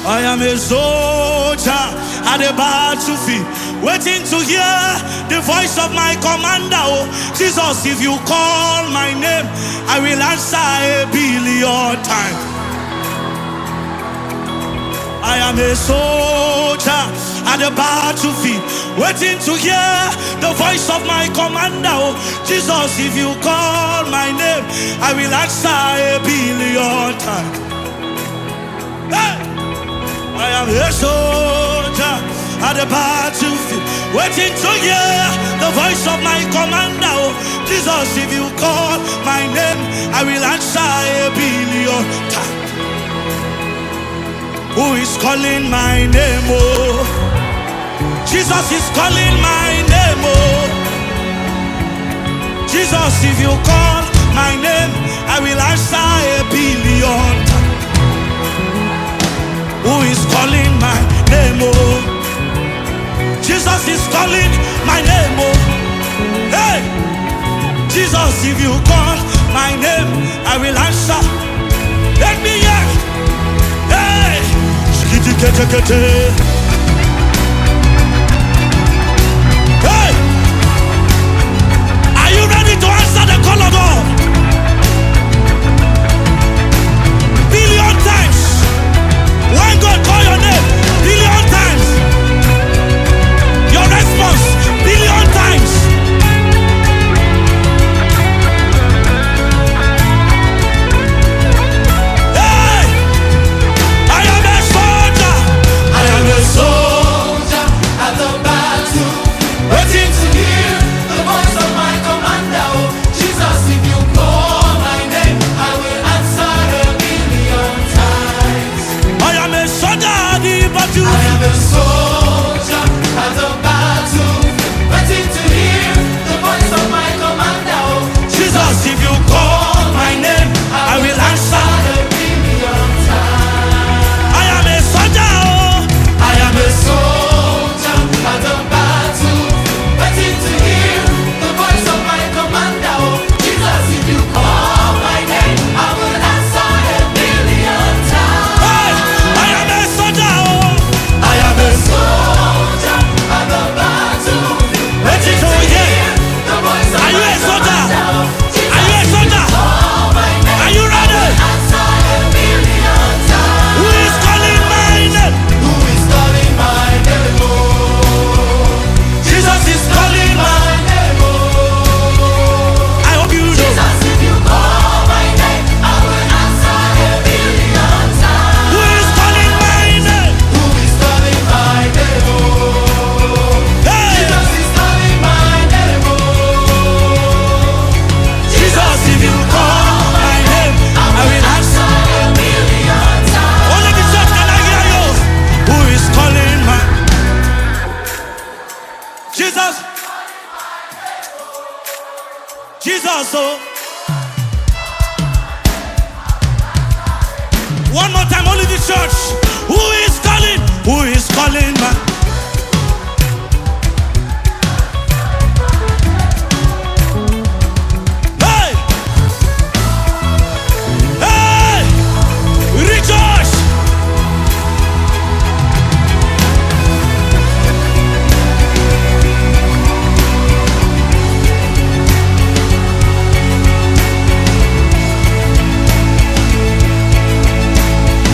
I am a soldier at the battlefield, waiting to hear the voice of my commander. Oh, Jesus, if you call my name, I will answer 1,000,000,000 times. I am a soldier at the battlefield, waiting to hear the voice of my commander. Oh, Jesus, if you call my name, I will answer 1,000,000,000 times. Hey! I am a soldier at the battlefield, waiting to hear the voice of my commander. Oh, Jesus, if you call my name, I will answer 1,000,000,000 times. Who is calling my name? Oh, Jesus is calling my name. Oh, Jesus, if you call my name, I will answer 1,000,000,000 times. Who is calling my name? Oh, Jesus is calling my name. Oh, hey, Jesus, if you call my name, I will answer. Let me hear. Hey, hey, are you ready to answer the call of God? 1,000,000,000 times. When God call your name, 1,000,000,000 times. Your response, 1,000,000,000 times. Hey! I am a soldier. I am a soldier at the battle, waiting to hear the voice of my commander. Oh, Jesus, if you call my name, I will answer 1,000,000,000 times. I am a soldier at the battle. I am a soldier at the battle, waiting to hear the voice of my commander. Oh, Jesus, if you call my name, I will answer. 1,000,000,000 times. I am a soldier. Oh, I am a soldier at the battle, waiting to hear the voice of my commander. Oh, Jesus, if you call my name, I will answer 1,000,000,000 times. hey, I am a soldier. Oh, I am a soldier at the battle, waiting to hear the voice of Are you my a soldier? commander. Oh, Jesus, Are you a soldier? call my name, Are you ready? answer 1,000,000,000 times. Who is calling my name? Who is calling my name? Oh, Jesus is calling my. my name. Oh, I hope you know. Jesus, if you call my name, I will answer 1,000,000,000 times. Who is calling my name? Who is calling my name? Oh, Hey, Jesus is calling my name. Oh, Jesus, if you call my name, I will answer. 1,000,000,000 times. Only the church can I hear you. Who is calling my? Jesus. Jesus, oh. One more time, only the church. Who is calling? Who is calling my? Hey! Hey! Rejoice!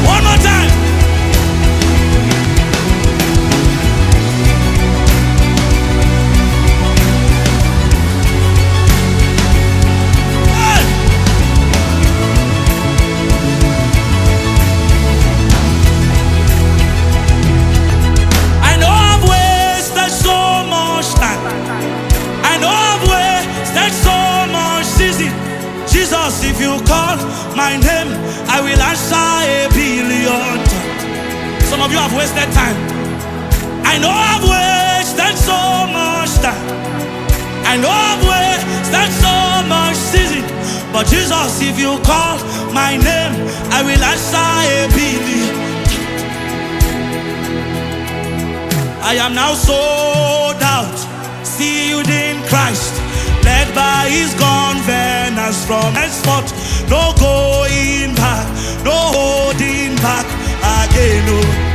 One more time. Hey! I know I've wasted so much time. I know I've wasted so much season. Jesus, if you call my name, I will answer 1,000,000,000 times. Some of you have wasted time. I know I've wasted so much time. I know I've wasted so much season. But Jesus, if you call my name, I will answer 1,000,000,000. I am now sold out, sealed in Christ, led by his covenants from henceforth. No going back, no holding back again. Oh.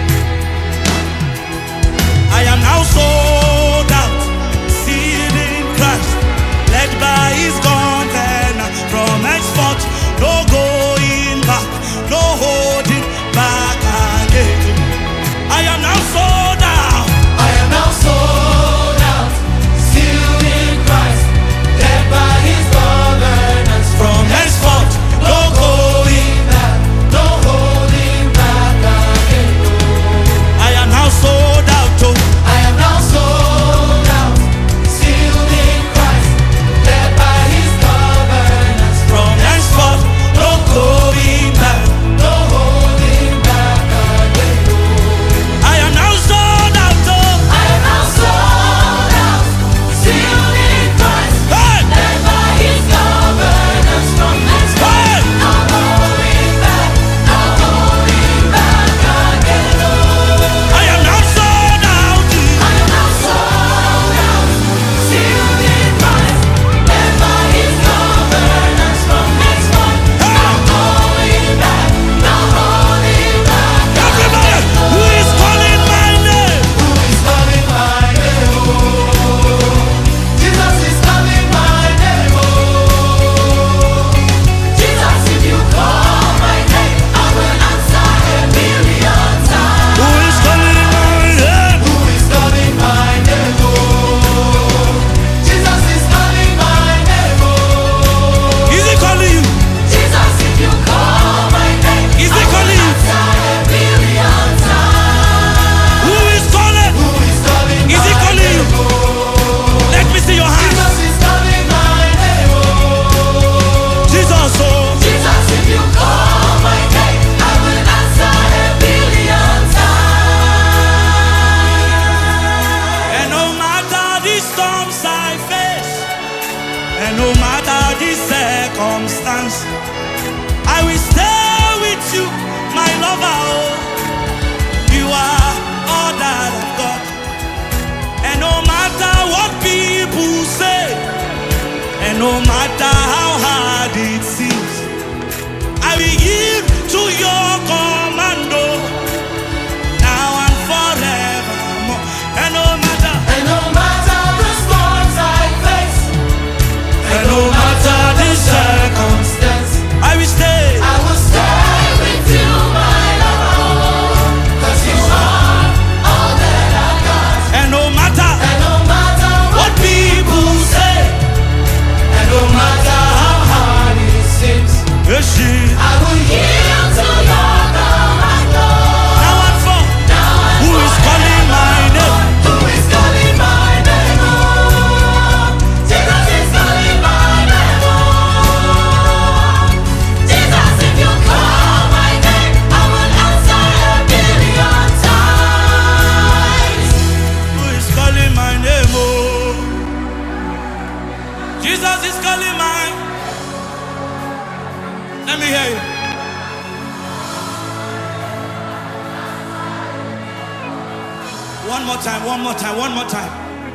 One more time, one more time, one more time.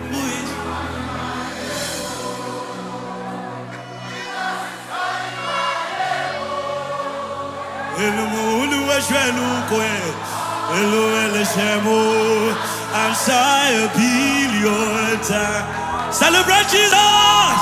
Who is? Celebrate Jesus!